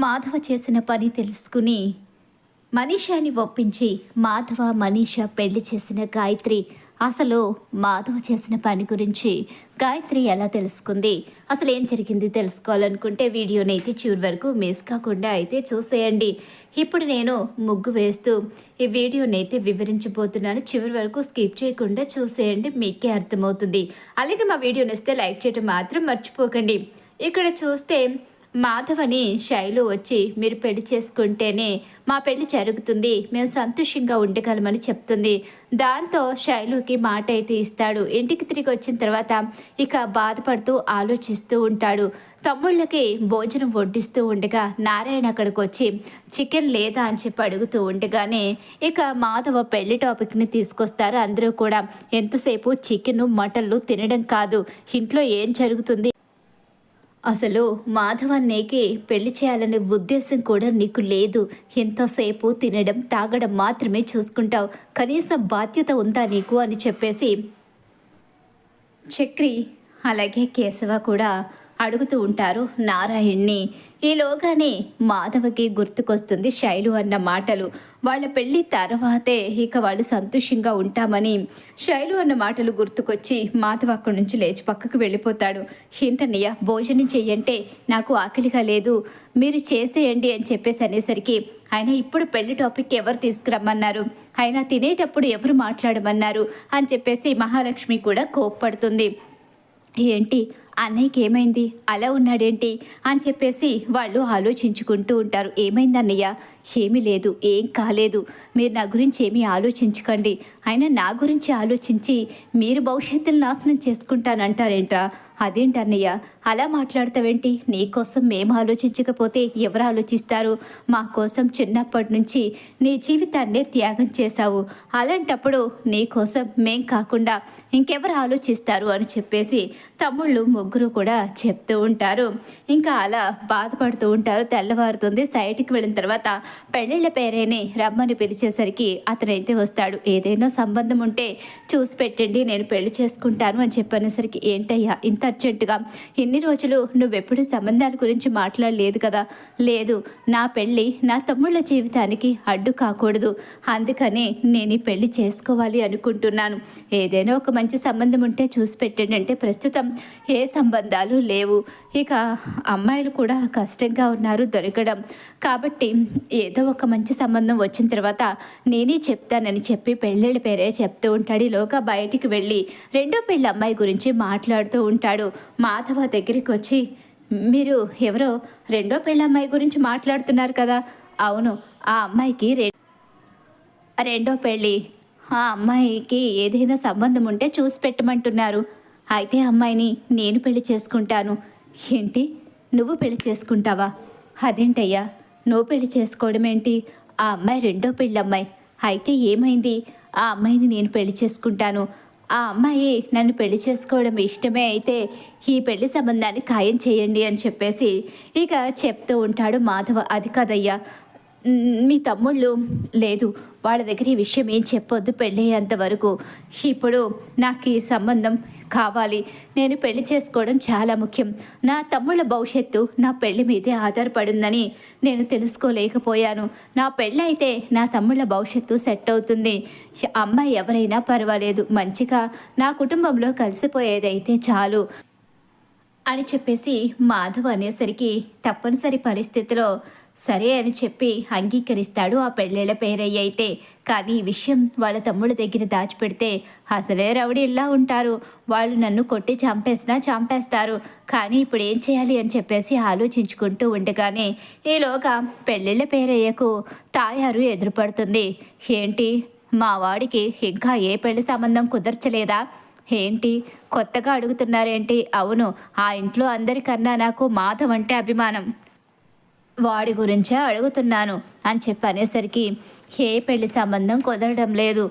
మాధవ చేసిన పని తెలుసుకుని మనీషాని ఒప్పించి మాధవ మనీషా పెళ్లి చేసిన గాయత్రి అసలు మాధవ చేసిన పని గురించి గాయత్రి ఎలా తెలుసుకుంది, అసలు ఏం జరిగింది తెలుసుకోవాలనుకుంటే వీడియోని అయితే చివరి వరకు మిస్ కాకుండా అయితే చూసేయండి. ఇప్పుడు నేను ముగ్గు వేస్తూ ఈ వీడియోని అయితే వివరించబోతున్నాను. చివరి వరకు స్కిప్ చేయకుండా చూసేయండి, మీకే అర్థమవుతుంది. అలాగే మా వీడియోని ఇస్తే లైక్ చేయడం మాత్రం మర్చిపోకండి. ఇక్కడ చూస్తే మాధవని శైలు వచ్చి మీరు పెళ్లి చేసుకుంటేనే మా పెళ్లి జరుగుతుంది, మేము సంతోషంగా ఉండగలమని చెప్తుంది. దాంతో శైలుకి మాట అయితే ఇస్తాడు. ఇంటికి తిరిగి వచ్చిన తర్వాత ఇక బాధపడుతూ ఆలోచిస్తూ ఉంటాడు. తమ్ముళ్ళకి భోజనం వడ్డిస్తూ ఉండగా నారాయణ అక్కడికి వచ్చి చికెన్ లేదా అని చెప్పి అడుగుతూ ఉండగానే ఇక మాధవ పెళ్లి టాపిక్ని తీసుకొస్తారు. అందరూ కూడా ఎంతసేపు చికెన్ మటన్లు తినడం కాదు, ఇంట్లో ఏం జరుగుతుంది, అసలు మాధవన్నయ్యకి పెళ్లి చేయాలనే ఉద్దేశం కూడా నీకు లేదు, ఎంతసేపు తినడం తాగడం మాత్రమే చూసుకుంటావు, కనీసం బాధ్యత ఉందా నీకు అని చెప్పేసి చక్రి అలాగే కేశవ కూడా అడుగుతూ ఉంటారు నారాయణ్ని. ఈలోగానే మాధవకి గుర్తుకొస్తుంది శైలు అన్న మాటలు. వాళ్ళ పెళ్ళి తర్వాతే ఇక వాళ్ళు సంతోషంగా ఉంటామని శైలు అన్న మాటలు గుర్తుకొచ్చి మాధవ అక్కడి నుంచి లేచి పక్కకు వెళ్ళిపోతాడు. ఏంటన్నయ్య భోజనం చెయ్యంటే నాకు ఆకలిగా లేదు, మీరు చేసేయండి అని చెప్పేసి అనేసరికి ఆయన ఇప్పుడు పెళ్లి టాపిక్ ఎవరు తీసుకురమ్మన్నారు, ఆయన తినేటప్పుడు ఎవరు మాట్లాడమన్నారు అని చెప్పేసి మహాలక్ష్మి కూడా కోప్పడుతుంది. ఏంటి అన్నయ్యకి ఏమైంది, అలా ఉన్నాడేంటి అని చెప్పేసి వాళ్ళు ఆలోచించుకుంటూ ఉంటారు. ఏమైంది అన్నయ్య, ఏమీ లేదు, ఏం కాలేదు, మీరు నా గురించి ఏమీ ఆలోచించకండి, అయినా నా గురించి ఆలోచించి మీరు భవిష్యత్తును నాశనం చేసుకుంటానంటారేంట్రా, అదేంటన్నయ్య అలా మాట్లాడతావేంటి, నీకోసం మేము ఆలోచించకపోతే ఎవరు ఆలోచిస్తారు, మా కోసం చిన్నప్పటి నుంచి నీ జీవితాన్నే త్యాగం చేశావు, అలాంటప్పుడు నీకోసం మేం కాకుండా ఇంకెవరు ఆలోచిస్తారు అని చెప్పేసి తమ్ముళ్ళు ముగ్గురు కూడా చెప్తూ ఉంటారు. ఇంకా అలా బాధపడుతూ ఉంటారు. తెల్లవారుతుంది. సైట్కి వెళ్ళిన తర్వాత పెళ్ళిళ్ళ పేరేని రమ్మని పిలిచేసరికి అతనైతే వస్తాడు. ఏదైనా సంబంధం ఉంటే చూసి పెట్టండి, నేను పెళ్లి చేసుకుంటాను అని చెప్పనేసరికి ఏంటయ్యా ఇంత అర్జెంటుగా, ఇన్ని రోజులు నువ్వెప్పుడు సంబంధాల గురించి మాట్లాడలేదు కదా. లేదు, నా పెళ్ళి నా తమ్ముళ్ళ జీవితానికి అడ్డు కాకూడదు, అందుకని నేను ఈ పెళ్లి చేసుకోవాలి అనుకుంటున్నాను, ఏదైనా ఒక మంచి సంబంధం ఉంటే చూసి పెట్టండి అంటే ప్రస్తుతం ఏ సంబంధాలు లేవు, ఇక అమ్మాయిలు కూడా కష్టంగా ఉన్నారు దొరకడం, కాబట్టి ఏదో ఒక మంచి సంబంధం వచ్చిన తర్వాత నేనే చెప్తానని చెప్పి పెళ్ళిళ్ళ పేరే చెప్తూ ఉంటాడు. ఈలోగా బయటికి వెళ్ళి రెండో పెళ్ళి అమ్మాయి గురించి మాట్లాడుతూ ఉంటాడు. మాధవ దగ్గరికి వచ్చి మీరు ఎవరో రెండో పెళ్ళి అమ్మాయి గురించి మాట్లాడుతున్నారు కదా. అవును, ఆ అమ్మాయికి రెండో పెళ్ళి, ఆ అమ్మాయికి ఏదైనా సంబంధం ఉంటే చూసి పెట్టమంటున్నారు, అయితే అమ్మాయిని నేను పెళ్లి చేసుకుంటాను. ఏంటి, నువ్వు పెళ్లి చేసుకుంటావా, అదేంటయ్యా నువ్వు పెళ్లి చేసుకోవడం ఏంటి, ఆ అమ్మాయి రెండో పెళ్ళి అమ్మాయి, అయితే ఏమైంది, ఆ అమ్మాయిని నేను పెళ్లి చేసుకుంటాను, ఆ అమ్మాయి నన్ను పెళ్లి చేసుకోవడం ఇష్టమే అయితే ఈ పెళ్లి సంబంధాన్ని ఖాయం చేయండి అని చెప్పేసి ఇక చెప్తూ ఉంటాడు మాధవ. అది కాదయ్యా, మీ తమ్ముళ్ళు లేదు, వాళ్ళ దగ్గర ఈ విషయం ఏం చెప్పొద్దు పెళ్ళయ్యేంత వరకు, ఇప్పుడు నాకు ఈ సంబంధం కావాలి, నేను పెళ్లి చేసుకోవడం చాలా ముఖ్యం, నా తమ్ముళ్ళ భవిష్యత్తు నా పెళ్లి మీదే ఆధారపడిందని నేను తెలుసుకోలేకపోయాను, నా పెళ్ళైతే నా తమ్ముళ్ళ భవిష్యత్తు సెట్ అవుతుంది, అమ్మాయి ఎవరైనా పర్వాలేదు, మంచిగా నా కుటుంబంలో కలిసిపోయేదైతే చాలు అని చెప్పేసి మాధవ్ అనేసరికి తప్పనిసరి పరిస్థితిలో సరే అని చెప్పి అంగీకరిస్తాడు ఆ పెళ్ళిళ్ళ పేరయ్య అయితే. కానీ ఈ విషయం వాళ్ళ తమ్ముళ్ళ దగ్గర దాచిపెడితే అసలే రౌడీల్లా ఉంటారు, వాళ్ళు నన్ను కొట్టి చంపేస్తారు, కానీ ఇప్పుడు ఏం చేయాలి అని చెప్పేసి ఆలోచించుకుంటూ ఉండగానే ఈలోగా పెళ్ళిళ్ళ పేరయ్యకు తాయారు ఎదురుపడుతుంది. ఏంటి, మా వాడికి ఇంకా ఏ పెళ్లి సంబంధం కుదర్చలేదా ఏంటి, కొత్తగా అడుగుతున్నారేంటి, అవును ఆ ఇంట్లో అందరికన్నా నాకు మాధవ్ అంటే అభిమానం, వాడి గురించే అడుగుతున్నాను అని చెప్పి అనేసరికి ఏ పెళ్లి సంబంధం కుదరడం లేదు,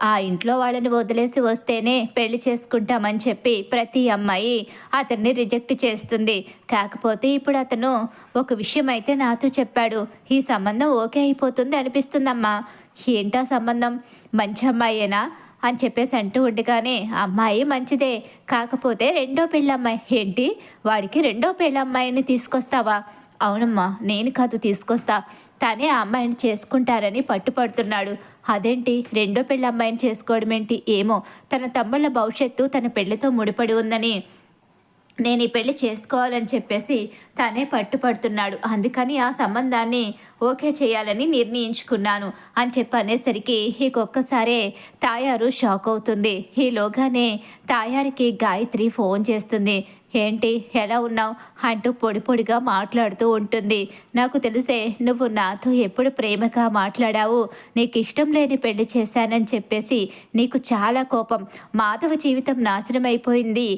ఆ ఇంట్లో వాళ్ళని వదిలేసి వస్తేనే పెళ్లి చేసుకుంటామని చెప్పి ప్రతి అమ్మాయి అతన్ని రిజెక్ట్ చేస్తుంది, కాకపోతే ఇప్పుడు అతను ఒక విషయం అయితే నాతో చెప్పాడు, ఈ సంబంధం ఓకే అయిపోతుంది అనిపిస్తుందమ్మా, ఏంటా సంబంధం, మంచి అమ్మాయేనా అని చెప్పేసి అంటూ ఉండగానే అమ్మాయి మంచిదే, కాకపోతే రెండో పెళ్ళమ్మాయి, ఏంటి వాడికి రెండో పెళ్ళమ్మాయిని తీసుకొస్తావా, అవునమ్మా, నేను కాదు తీసుకొస్తా. తనే ఆ అమ్మాయిని చేసుకుంటారని పట్టుపడుతున్నాడు. అదేంటి రెండో పెళ్లి అమ్మాయిని చేసుకోవడం ఏంటి? ఏమో తన తమ్ముళ్ళ భవిష్యత్తు తన పెళ్లితో ముడిపడి ఉందని నేను ఈ పెళ్లి చేసుకోవాలని చెప్పేసి తనే పట్టుపడుతున్నాడు. అందుకని ఆ సంబంధాన్ని ఓకే చేయాలని నిర్ణయించుకున్నాను అని చెప్పి అనేసరికి ఇంకొక్కసారే తాయారు షాక్ అవుతుంది. ఈలోగానే తాయారికి గాయత్రి ఫోన్ చేస్తుంది. ఏంటి ఎలా ఉన్నావు అంటూ పొడి పొడిగా మాట్లాడుతూ ఉంటుంది. నాకు తెలిసే నువ్వు నాతో ఎప్పుడు ప్రేమగా మాట్లాడావు. నీకు ఇష్టం లేని పెళ్లి చేశానని చెప్పేసి నీకు చాలా కోపం. మాధవ జీవితం నాశనం అయిపోయింది,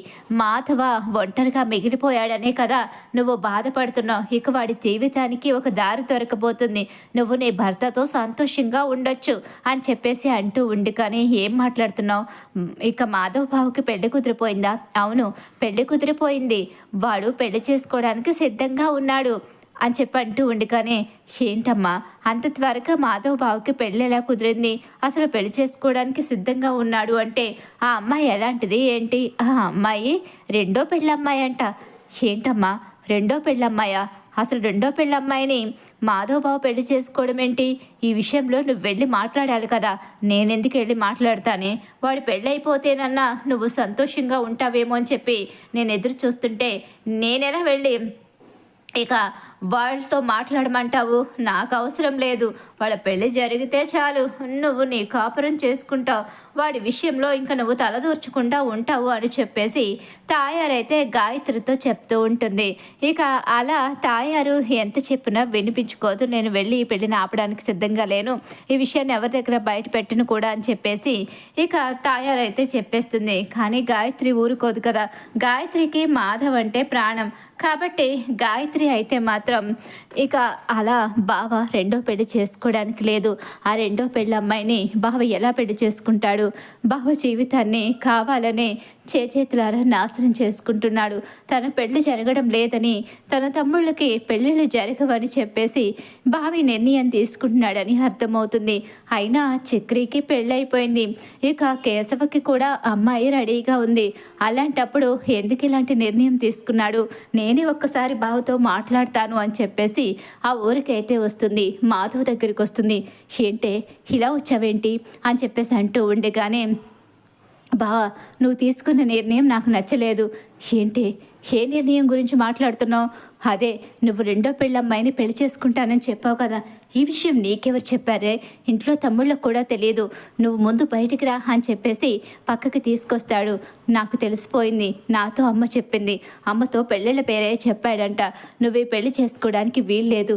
మాధవ ఒంటరిగా మిగిలిపోయాడనే కదా నువ్వు బాధపడుతున్నావు. ఇక వాడి జీవితానికి ఒక దారి దొరకబోతుంది, నువ్వు నీ భర్తతో సంతోషంగా ఉండొచ్చు అని చెప్పేసి అంటూ ఉండి, కానీ ఏం మాట్లాడుతున్నావు? ఇక మాధవ్ బావుకి పెళ్లి కుదిరిపోయిందా? అవును, పెళ్లి కుదిరిపోయింది. వాడు పెళ్లి చేసుకోవడానికి సిద్ధంగా ఉన్నాడు అని చెప్పి అంటూ ఉండగానే, ఏంటమ్మా అంత త్వరగా మాధవ్ బావుకి పెళ్ళి ఎలా కుదిరింది? అసలు పెళ్లి చేసుకోవడానికి సిద్ధంగా ఉన్నాడు అంటే ఆ అమ్మాయి ఎలాంటిది ఏంటి? ఆ అమ్మాయి రెండో పెళ్ళమ్మాయి అంట. ఏంటమ్మా రెండో పెళ్ళమ్మాయా? అసలు రెండో పెళ్ళమ్మాయిని మాధవ్ బాబు పెళ్లి చేసుకోవడం ఏంటి? ఈ విషయంలో నువ్వు వెళ్ళి మాట్లాడాలి కదా. నేనెందుకు వెళ్ళి మాట్లాడతానే? వాడు పెళ్ళైపోతేనన్నా నువ్వు సంతోషంగా ఉంటావేమో అని చెప్పి నేను ఎదురు చూస్తుంటే నేనెలా వెళ్ళి ఇక వాళ్ళతో మాట్లాడమంటావు? నాకు అవసరం లేదు. వాళ్ళ పెళ్ళి జరిగితే చాలు, నువ్వు నీ కాపురం చేసుకుంటావు. వాడి విషయంలో ఇంకా నువ్వు తలదూర్చకుండా ఉంటావు అని చెప్పేసి తాయారైతే గాయత్రితో చెప్తూ ఉంటుంది. ఇక అలా తాయారు ఎంత చెప్పినా వినిపించుకోదు. నేను వెళ్ళి ఈ పెళ్ళిని ఆపడానికి సిద్ధంగా లేను, ఈ విషయాన్ని ఎవరి దగ్గర బయట పెట్టను కూడా అని చెప్పేసి ఇక తాయారైతే చెప్పేస్తుంది. కానీ గాయత్రి ఊరుకోదు కదా. గాయత్రికి మాధవ్ అంటే ప్రాణం కాబట్టి గాయత్రి అయితే మాత్రం ఇక అలా బావ రెండో పెళ్లి చేసుకోవడానికి లేదు. ఆ రెండో పెళ్ళి అమ్మాయిని బావ ఎలా పెళ్లి చేసుకుంటాడు? బావ జీవితాన్ని కావాలనే చేతులారా నాశనం చేసుకుంటున్నాడు. తన పెళ్లి జరగడం లేదని, తన తమ్ముళ్ళకి పెళ్ళిళ్ళు జరగవని చెప్పేసి బావి నిర్ణయం తీసుకుంటున్నాడని అర్థమవుతుంది. అయినా చక్రికి పెళ్ళైపోయింది. ఇక కేశవకి కూడా అమ్మాయి రెడీగా ఉంది. అలాంటప్పుడు ఎందుకు ఇలాంటి నిర్ణయం తీసుకున్నాడు? నేనే ఒక్కసారి బావతో మాట్లాడతాను అని చెప్పేసి ఆ ఊరికైతే వస్తుంది. మాధవ్ దగ్గరికి వస్తుంది. ఏంటే ఇలా వచ్చావేంటి అని చెప్పేసి అంటూ ఉండగానే, బా నువ్వు తీసుకున్న నిర్ణయం నాకు నచ్చలేదు. ఏంటి ఏ నిర్ణయం గురించి మాట్లాడుతున్నావు? అదే నువ్వు రెండో పెళ్ళమ్మాయిని పెళ్లి చేసుకుంటానని చెప్పావు కదా, ఈ విషయం నీకెవరు చెప్పారే? ఇంట్లో తమ్ముళ్ళకు కూడా తెలియదు. నువ్వు ముందు బయటికి రా అని చెప్పేసి పక్కకి తీసుకొస్తాడు. నాకు తెలిసిపోయింది, నాతో అమ్మ చెప్పింది. అమ్మతో పెళ్ళిళ్ళ పేరే చెప్పాడంట. నువ్వు ఈ పెళ్లి చేసుకోవడానికి వీల్లేదు.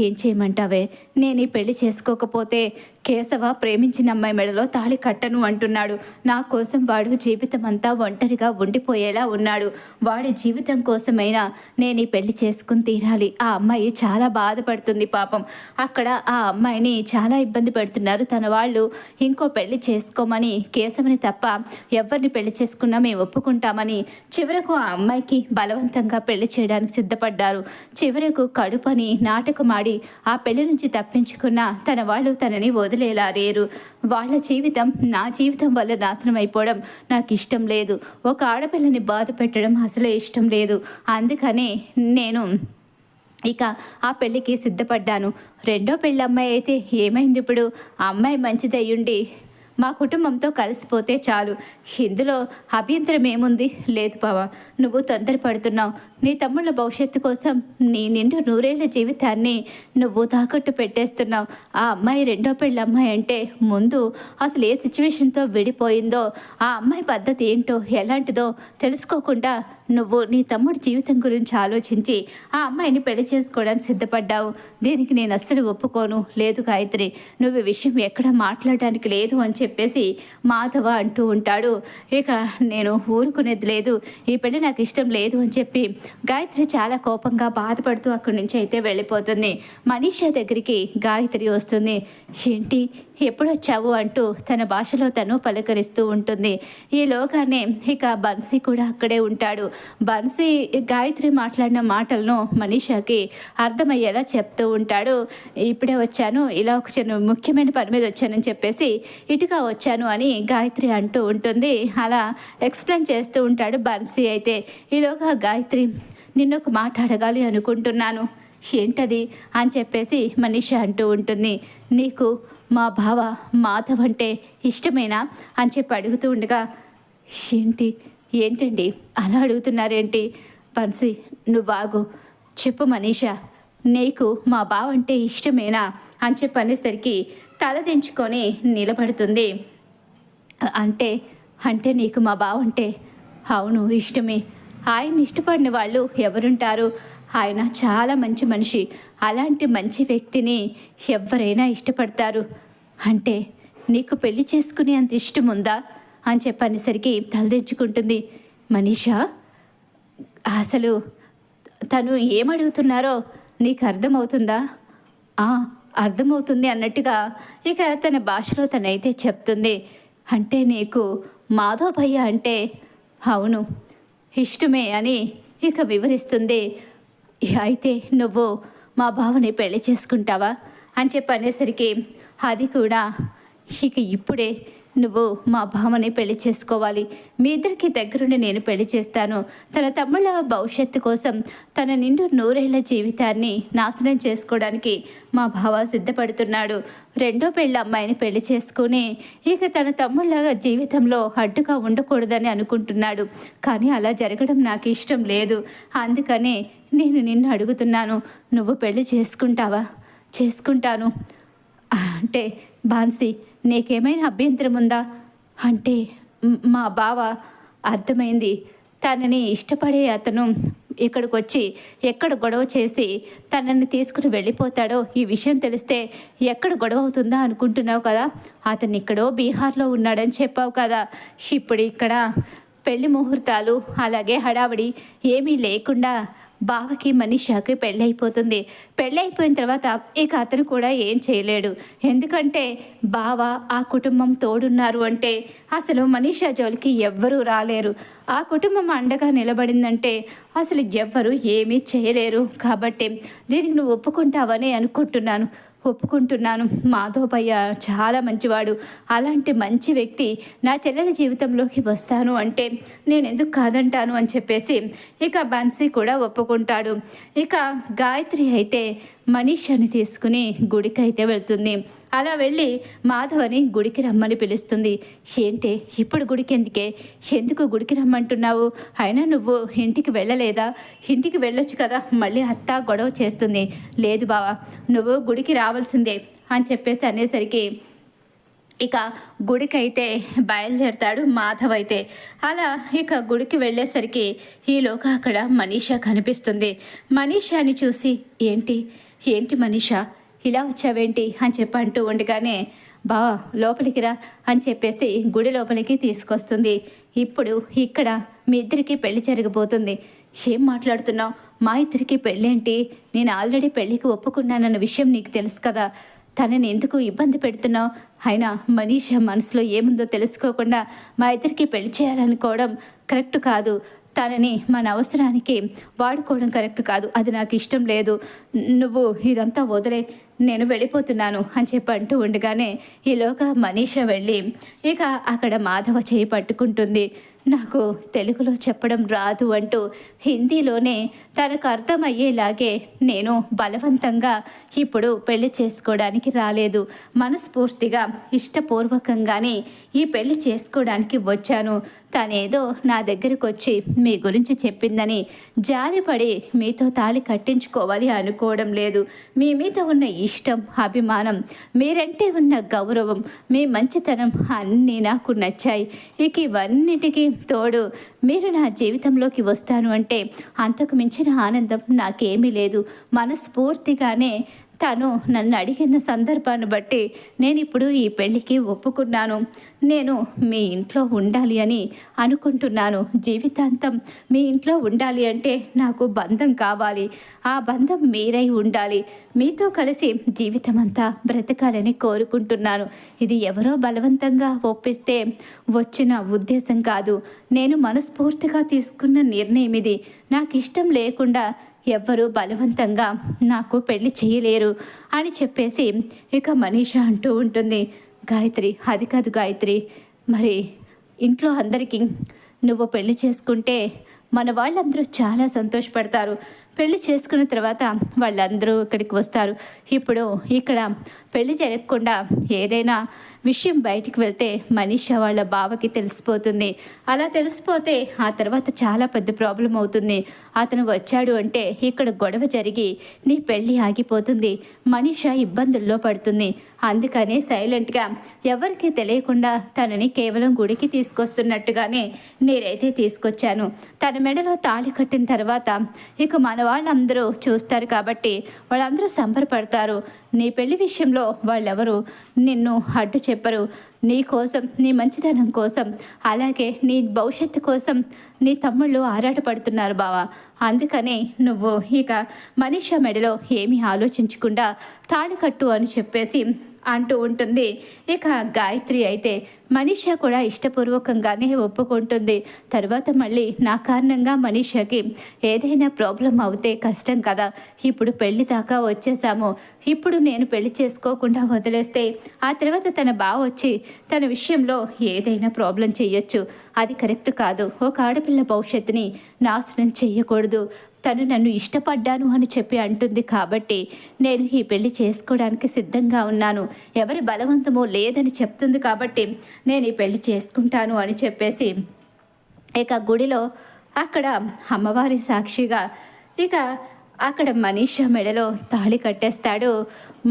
ఏం చేయమంటావే? నేను ఈ పెళ్లి చేసుకోకపోతే కేశవ ప్రేమించిన అమ్మాయి మెడలో తాళి కట్టను అంటున్నాడు. నా కోసం వాడు జీవితం అంతా ఒంటరిగా ఉండిపోయేలా ఉన్నాడు. వాడి జీవితం కోసమైనా నేను ఈ పెళ్లి చేసుకుని తీరాలి. ఆ అమ్మాయి చాలా బాధపడుతుంది పాపం. అక్కడ ఆ అమ్మాయిని చాలా ఇబ్బంది పెడుతున్నారు తన వాళ్ళు. ఇంకో పెళ్లి చేసుకోమని కేశవని తప్ప ఎవరిని పెళ్లి చేసుకున్నా మేము ఒప్పుకుంటామని చివరకు ఆ అమ్మాయికి బలవంతంగా పెళ్లి చేయడానికి సిద్ధపడ్డారు. చివరకు కడుపని నాటకమాడి ఆ పెళ్లి నుంచి తప్పించుకున్న తన వాళ్ళు తనని వదిలేలా లేరు. వాళ్ళ జీవితం నా జీవితం వల్ల నాశనం అయిపోవడం నాకు ఇష్టం లేదు. ఒక ఆడపిల్లని బాధ పెట్టడం అసలే ఇష్టం లేదు. అందుకనే నేను ఇక ఆ పెళ్ళికి సిద్ధపడ్డాను. రెండో పెళ్ళి అమ్మాయి అయితే ఏమైంది ఇప్పుడు? ఆ అమ్మాయి మంచిదయ్యుండి మా కుటుంబంతో కలిసిపోతే చాలు. ఇందులో అభ్యంతరం ఏముంది? లేదు బావా, నువ్వు తొందరపడుతున్నావు. నీ తమ్ముళ్ళ భవిష్యత్తు కోసం నీ నిండు నూరేళ్ల జీవితాన్ని నువ్వు తాకట్టు పెట్టేస్తున్నావు. ఆ అమ్మాయి రెండో పెళ్ళి అమ్మాయి అంటే ముందు అసలు ఏ సిచ్యువేషన్తో విడిపోయిందో, ఆ అమ్మాయి పద్ధతి ఏంటో ఎలాంటిదో తెలుసుకోకుండా నువ్వు నీ తమ్ముడి జీవితం గురించి ఆలోచించి ఆ అమ్మాయిని పెళ్లి చేసుకోవడానికి సిద్ధపడ్డావు. దీనికి నేను అస్సలు ఒప్పుకోను. లేదు గాయత్రి, నువ్వు ఈ విషయం ఎక్కడ మాట్లాడడానికి లేదు అని చెప్పేసి మాధవ అంటూ ఉంటాడు. ఇక నేను ఊరుకునేది లేదు, ఈ పెళ్లి నాకు ఇష్టం లేదు అని చెప్పి గాయత్రి చాలా కోపంగా బాధపడుతూ అక్కడి నుంచి అయితే వెళ్ళిపోతుంది. మనీషా దగ్గరికి గాయత్రి వస్తుంది. ఏంటి ఎప్పుడొచ్చావు అంటూ తన భాషలో తను పలకరిస్తూ ఉంటుంది. ఈలోగానే ఇక బన్సీ కూడా అక్కడే ఉంటాడు. బన్సీ గాయత్రి మాట్లాడిన మాటలను మనీషాకి అర్థమయ్యేలా చెప్తూ ఉంటాడు. ఇప్పుడే వచ్చాను, ఇలా ఒక చిన్న ముఖ్యమైన పని మీద వచ్చానని చెప్పేసి ఇటుగా వచ్చాను అని గాయత్రి అంటూ ఉంటుంది. అలా ఎక్స్ప్లెయిన్ చేస్తూ ఉంటాడు బన్సీ అయితే. ఈలోగా గాయత్రి, నిన్నొక మాట అడగాలి అనుకుంటున్నాను. ఏంటది అని చెప్పేసి మనీష అంటూ ఉంటుంది. నీకు మా బావ మాధవ్ అంటే ఇష్టమేనా అని చెప్పి అడుగుతూ ఉండగా, ఏంటి ఏంటండి అలా అడుగుతున్నారేంటి? బన్సీ నువ్వు ఆగు, చెప్పు మనీషా, నీకు మా బావ అంటే ఇష్టమేనా అని చెప్పి అనేసరికి తలదించుకొని నిలబడుతుంది. అంటే అంటే నీకు మా బావ అంటే అవును ఇష్టమే. ఆయన్ని ఇష్టపడిన వాళ్ళు ఎవరుంటారు? ఆయన చాలా మంచి మనిషి. అలాంటి మంచి వ్యక్తిని ఎవరైనా ఇష్టపడతారు. అంటే నీకు పెళ్లి చేసుకునే అంత ఇష్టం ఉందా అని చెప్పనేసరికి తలదించుకుంటుంది. మనీషా, అసలు తను ఏమడుగుతున్నారో నీకు అర్థమవుతుందా? ఆ, అర్థమవుతుంది అన్నట్టుగా ఇక తన భాషలో తనైతే చెప్తుంది. అంటే నీకు మాధవ్ భయ్య అంటే అవును ఇష్టమే అని ఇక వివరిస్తుంది. అయితే నువ్వు మా బావని పెళ్లి చేసుకుంటావా అని చెప్పి అనేసరికి అది కూడా ఇక ఇప్పుడే నువ్వు మా భామని పెళ్లి చేసుకోవాలి. మీ ఇద్దరికి దగ్గరుండి నేను పెళ్లి చేస్తాను. తన తమ్ముళ్ళ భవిష్యత్తు కోసం తన నిండు నూరేళ్ల జీవితాన్ని నాశనం చేసుకోవడానికి మా బావ సిద్ధపడుతున్నాడు. రెండో పెళ్ళి అమ్మాయిని పెళ్లి చేసుకుని ఇక తన తమ్ముళ్ళ జీవితంలో అడ్డుగా ఉండకూడదని అనుకుంటున్నాడు. కానీ అలా జరగడం నాకు ఇష్టం లేదు. అందుకనే నేను నిన్ను అడుగుతున్నాను, నువ్వు పెళ్లి చేసుకుంటావా? చేసుకుంటాను అంటే బాన్సీ, నీకేమైనా అభ్యంతరం ఉందా అంటే మా బావ అర్థమైంది. తనని ఇష్టపడే అతను ఇక్కడికి వచ్చి ఎక్కడ గొడవ చేసి తనని తీసుకుని వెళ్ళిపోతాడో ఈ విషయం తెలిస్తే ఎక్కడ గొడవ అవుతుందా అనుకుంటున్నావు కదా. అతను ఇక్కడో బీహార్లో ఉన్నాడని చెప్పావు కదా. ఇప్పుడు ఇక్కడ పెళ్లి ముహూర్తాలు అలాగే హడావిడి ఏమీ లేకుండా బావకి మనీషాకి పెళ్ళైపోతుంది. పెళ్ళైపోయిన తర్వాత ఇక అతను కూడా ఏం చేయలేడు. ఎందుకంటే బావ ఆ కుటుంబం తోడున్నారు అంటే అసలు మనీషా జోలికి ఎవ్వరూ రాలేరు. ఆ కుటుంబం అండగా నిలబడిందంటే అసలు ఎవ్వరూ ఏమీ చేయలేరు. కాబట్టి దీనికి నువ్వు ఒప్పుకుంటావని అనుకుంటున్నాను. ఒప్పుకుంటున్నాను. మాధవ్ భయ్య చాలా మంచివాడు. అలాంటి మంచి వ్యక్తి నా చెల్లెల జీవితంలోకి వస్తాను అంటే నేను ఎందుకు కాదంటాను అని చెప్పేసి ఇక బన్సీ కూడా ఒప్పుకుంటాడు. ఇక గాయత్రి అయితే మనీషాని తీసుకుని గుడికి అయితే వెళ్తుంది. అలా వెళ్ళి మాధవని గుడికి రమ్మని పిలుస్తుంది. ఏంటే ఇప్పుడు గుడికి ఎందుకే? ఎందుకు గుడికి రమ్మంటున్నావు? అయినా నువ్వు ఇంటికి వెళ్ళలేదా? ఇంటికి వెళ్ళొచ్చు కదా, మళ్ళీ అత్త గొడవ చేస్తుంది. లేదు బావా, నువ్వు గుడికి రావాల్సిందే అని చెప్పేసి అనేసరికి ఇక గుడికైతే బయలుదేరతాడు మాధవ్ అయితే. అలా ఇక గుడికి వెళ్ళేసరికి ఈలోగా అక్కడ మనీషా కనిపిస్తుంది. మనీషాని చూసి ఏంటి ఏంటి మనీషా ఇలా వచ్చావేంటి అని చెప్పి అంటూ ఉండగానే బావా లోపలికి రా అని చెప్పేసి గుడి లోపలికి తీసుకొస్తుంది. ఇప్పుడు ఇక్కడ మీ ఇద్దరికి పెళ్లి జరగబోతుంది. ఏం మాట్లాడుతున్నావు? మా ఇద్దరికి పెళ్ళేంటి? నేను ఆల్రెడీ పెళ్ళికి ఒప్పుకున్నానన్న విషయం నీకు తెలుసు కదా. తనని ఎందుకు ఇబ్బంది పెడుతున్నావు? అయినా మనీషా మనసులో ఏముందో తెలుసుకోకుండా మా ఇద్దరికి పెళ్లి చేయాలనుకోవడం కరెక్ట్ కాదు. తనని మన అవసరానికి వాడుకోవడం కరెక్ట్ కాదు. అది నాకు ఇష్టం లేదు. నువ్వు ఇదంతా వదిలే, నేను వెళ్ళిపోతున్నాను అని చెప్పి అంటూ ఉండగానే ఈలోగా మనీషా వెళ్ళి ఇక అక్కడ మాధవ చేయి పట్టుకుంటుంది. నాకు తెలుగులో చెప్పడం రాదు అంటూ హిందీలోనే తనకు అర్థమయ్యేలాగే నేను బలవంతంగా ఇప్పుడు పెళ్లి చేసుకోవడానికి రాలేదు, మనస్ఫూర్తిగా ఇష్టపూర్వకంగానే ఈ పెళ్లి చేసుకోవడానికి వచ్చాను. తనేదో నా దగ్గరకు వచ్చి మీ గురించి చెప్పిందని జాలిపడి మీతో తాళి కట్టించుకోవాలి అనుకోవడం లేదు. మీ మీద ఉన్న ఇష్టం, అభిమానం, మీరంటే ఉన్న గౌరవం, మీ మంచితనం అన్నీ నాకు నచ్చాయి. ఇక ఇవన్నిటికీ తోడు మీరు నా జీవితంలోకి వస్తాను అంటే అంతకు మించిన ఆనందం నాకేమీ లేదు. మనస్ఫూర్తిగానే తను నన్ను అడిగిన సందర్భాన్ని బట్టి నేను ఇప్పుడు ఈ పెళ్ళికి ఒప్పుకున్నాను. నేను మీ ఇంట్లో ఉండాలి అని అనుకుంటున్నాను. జీవితాంతం మీ ఇంట్లో ఉండాలి అంటే నాకు బంధం కావాలి. ఆ బంధం మీరై ఉండాలి. మీతో కలిసి జీవితం అంతా బ్రతకాలని కోరుకుంటున్నాను. ఇది ఎవరో బలవంతంగా ఒప్పిస్తే వచ్చిన ఉద్దేశం కాదు. నేను మనస్ఫూర్తిగా తీసుకున్న నిర్ణయం ఇది. నాకు ఇష్టం లేకుండా ఎవ్వరూ బలవంతంగా నాకు పెళ్లి చేయలేరు అని చెప్పేసి ఇక మనీషా అంటూ ఉంటుంది. గాయత్రి, అది కాదు గాయత్రి, మరి ఇంట్లో అందరికీ నువ్వు పెళ్లి చేసుకుంటే మన వాళ్ళందరూ చాలా సంతోషపడతారు. పెళ్లి చేసుకున్న తర్వాత వాళ్ళందరూ ఇక్కడికి వస్తారు. ఇప్పుడు ఇక్కడ పెళ్లి జరగకుండా ఏదైనా విషయం బయటికి వెళ్తే మనీషా వాళ్ళ బావకి తెలిసిపోతుంది. అలా తెలిసిపోతే ఆ తర్వాత చాలా పెద్ద ప్రాబ్లం అవుతుంది. అతను వచ్చాడు అంటే ఇక్కడ గొడవ జరిగి నీ పెళ్ళి ఆగిపోతుంది. మనీషా ఇబ్బందుల్లో పడుతుంది. అందుకని సైలెంట్గా ఎవరికి తెలియకుండా తనని కేవలం గుడికి తీసుకొస్తున్నట్టుగానే నేనైతే తీసుకొచ్చాను. తన మెడలో తాళి కట్టిన తర్వాత ఇక మన వాళ్ళందరూ చూస్తారు కాబట్టి వాళ్ళందరూ సంబరపడతారు. నీ పెళ్లి విషయంలో వాళ్ళెవరు నిన్ను అడ్డు చెప్పరు. నీ కోసం, నీ మంచితనం కోసం, అలాగే నీ భవిష్యత్తు కోసం నీ తమ్ముళ్ళు ఆరాటపడుతున్నారు బావా. అందుకనే నువ్వు ఇక మనీషా మెడలో ఏమీ ఆలోచించకుండా తాళి కట్టు అని చెప్పేసి అంటూ ఉంటుంది. ఇక గాయత్రి అయితే మనీషా కూడా ఇష్టపూర్వకంగానే ఒప్పుకుంటుంది. తర్వాత మళ్ళీ నా కారణంగా మనీషాకి ఏదైనా ప్రాబ్లం అవుతే కష్టం కదా. ఇప్పుడు పెళ్లి దాకా వచ్చేసాము. ఇప్పుడు నేను పెళ్లి చేసుకోకుండా వదిలేస్తే ఆ తర్వాత తన బావ వచ్చి తన విషయంలో ఏదైనా ప్రాబ్లం చెయ్యొచ్చు. అది కరెక్ట్ కాదు. ఒక ఆడపిల్ల భవిష్యత్తుని నాశనం చెయ్యకూడదు. తను నన్ను ఇష్టపడ్డాను అని చెప్పి అంటుంది కాబట్టి నేను ఈ పెళ్లి చేసుకోవడానికి సిద్ధంగా ఉన్నాను. ఎవరి బలవంతమో లేదని చెప్తుంది కాబట్టి నేను ఈ పెళ్లి చేసుకుంటాను అని చెప్పేసి ఇక గుడిలో అక్కడ అమ్మవారి సాక్షిగా ఇక అక్కడ మనీషా మెడలో తాళి కట్టేస్తాడు.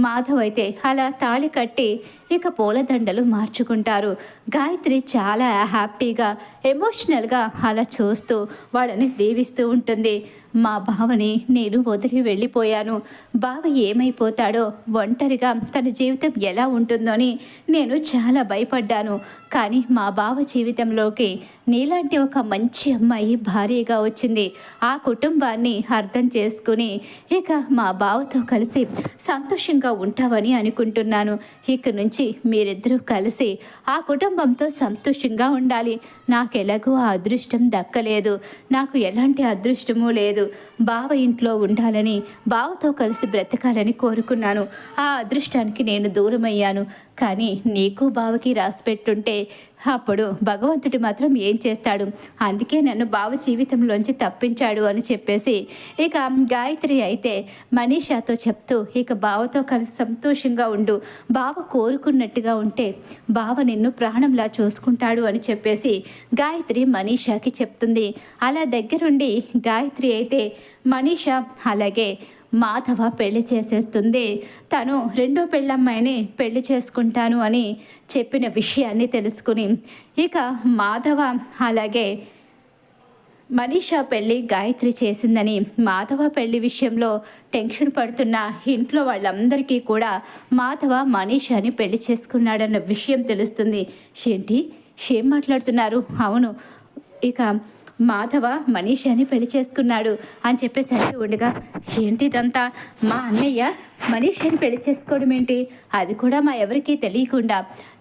మాధవ్ అయితే అలా తాళి కట్టి ఇక పూలదండలు మార్చుకుంటారు. గాయత్రి చాలా హ్యాపీగా ఎమోషనల్గా అలా చూస్తూ వాళ్ళని దీవిస్తూ ఉంటుంది. మా బావని నేను వదిలి వెళ్ళిపోయాను. బావ ఏమైపోతాడో, ఒంటరిగా తన జీవితం ఎలా ఉంటుందో అని నేను చాలా భయపడ్డాను. కానీ మా బావ జీవితంలోకి నీలాంటి ఒక మంచి అమ్మాయి భార్యగా వచ్చింది. ఆ కుటుంబాన్ని అర్థం చేసుకుని ఇక మా బావతో కలిసి సంతోషంగా ఉంటావని అనుకుంటున్నాను. ఇక నుంచి మీరిద్దరూ కలిసి ఆ కుటుంబంతో సంతోషంగా ఉండాలి. నాకెలాగో ఆ అదృష్టం దక్కలేదు. నాకు ఎలాంటి అదృష్టమూ లేదు. బావ ఇంట్లో ఉండాలని, బావతో కలిసి బ్రతకాలని కోరుకున్నాను. ఆ అదృష్టానికి నేను దూరమయ్యాను. కానీ నీకు బావకి రాసిపెట్టుంటే అప్పుడు భగవంతుడు మాత్రం ఏం చేస్తాడు. అందుకే నన్ను బావ జీవితంలోంచి తప్పించాడు అని చెప్పేసి ఇక గాయత్రి అయితే మనీషాతో చెప్తూ ఇక బావతో కలిసి సంతోషంగా ఉండు. బావ కోరుకున్నట్టుగా ఉంటే బావ నిన్ను ప్రాణంలా చూసుకుంటాడు అని చెప్పేసి గాయత్రి మనీషాకి చెప్తుంది. అలా దగ్గరుండి గాయత్రి అయితే మనీషా అలాగే మాధవ పెళ్లి చేసేస్తుంది. తను రెండో పెళ్ళమ్మాయిని పెళ్లి చేసుకుంటాను అని చెప్పిన విషయాన్ని తెలుసుకుని ఇక మాధవ అలాగే మనీషా పెళ్ళి గాయత్రి చేసిందని మాధవ పెళ్లి విషయంలో టెన్షన్ పడుతున్న ఇంట్లో వాళ్ళందరికీ కూడా మాధవ మనీషాని పెళ్లి చేసుకున్నాడన్న విషయం తెలుస్తుంది. ఏంటి ఏం మాట్లాడుతున్నారు? అవును, ఇక మాధవ మనీషాని పెళ్లి చేసుకున్నాడు అని చెప్పేసి అంటే ఉండగా ఏంటి ఇదంతా? మా అన్నయ్య మనీషాని పెళ్లి చేసుకోవడం ఏంటి? అది కూడా మా ఎవరికీ తెలియకుండా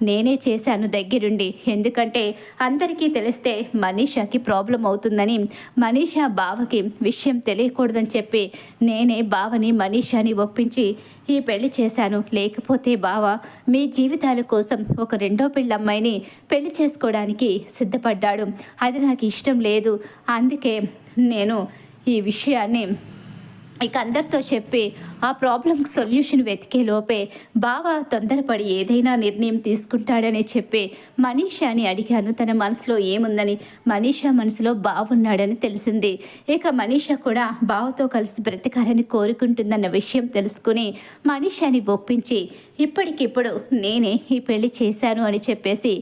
నేనే చేశాను దగ్గరుండి. ఎందుకంటే అందరికీ తెలిస్తే మనీషాకి ప్రాబ్లం అవుతుందని, మనీషా బావకి విషయం తెలియకూడదని చెప్పి నేనే బావని మనీషాని ఒప్పించి ఈ పెళ్లి చేశాను. లేకపోతే బావ మీ జీవితాల కోసం ఒక రెండో పెళ్ళమ్మాయిని పెళ్లి చేసుకోవడానికి సిద్ధపడ్డాడు. అది నాకు ఇష్టం లేదు. అందుకే నేను ఈ విషయాన్ని ఇక అందరితో చెప్పి ఆ ప్రాబ్లంకి సొల్యూషన్ వెతికే లోపే బావ తొందరపడి ఏదైనా నిర్ణయం తీసుకుంటాడని చెప్పి మనీషాని అడిగాను తన మనసులో ఏముందని. మనీషా మనసులో బావున్నాడని తెలిసింది. ఇక మనీషా కూడా బావతో కలిసి బ్రతకాలని కోరుకుంటుందన్న విషయం తెలుసుకుని మనీషాని ఒప్పించి ఇప్పటికిప్పుడు నేనే ఈ పెళ్లి చేశాను అని చెప్పేసి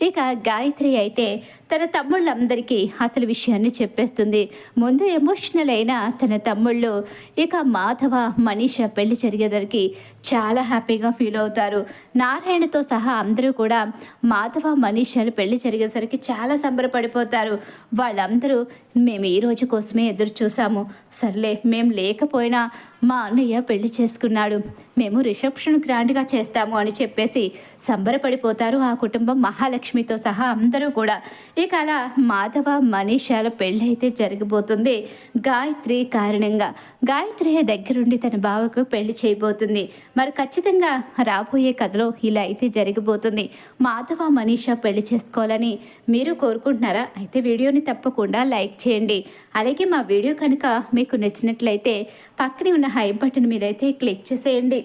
ఇక గాయత్రి అయితే తన తమ్ముళ్ళందరికీ అసలు విషయాన్ని చెప్పేస్తుంది. ముందు ఎమోషనల్ అయిన తన తమ్ముళ్ళు ఇక మాధవ మనీషా పెళ్లి జరిగేసరికి చాలా హ్యాపీగా ఫీల్ అవుతారు. నారాయణతో సహా అందరూ కూడా మాధవ మనీషాలు పెళ్లి జరిగేసరికి చాలా సంబరపడిపోతారు. వాళ్ళందరూ మేము ఈ రోజు కోసమే ఎదురు చూసాము. సర్లే, మేము లేకపోయినా మా అన్నయ్య పెళ్లి చేసుకున్నాడు, మేము రిసెప్షన్ గ్రాండ్గా చేస్తాము అని చెప్పేసి సంబరపడిపోతారు ఆ కుటుంబం మహాలక్ష్మితో సహా అందరూ కూడా. ఇక అలా మాధవ మనీషాల పెళ్ళి అయితే జరగబోతుంది. గాయత్రి కారణంగా గాయత్రి దగ్గరుండి తన బావకు పెళ్లి చేయబోతుంది. మరి ఖచ్చితంగా రాబోయే కథలో ఇలా అయితే జరగబోతుంది. మాధవ మనీషా పెళ్లి చేసుకోవాలని మీరు కోరుకుంటున్నారా? అయితే వీడియోని తప్పకుండా లైక్ చేయండి. అలాగే మా వీడియో కనుక మీకు నచ్చినట్లయితే పక్కనే ఉన్న హై బటన్ మీద అయితే క్లిక్ చేసేయండి.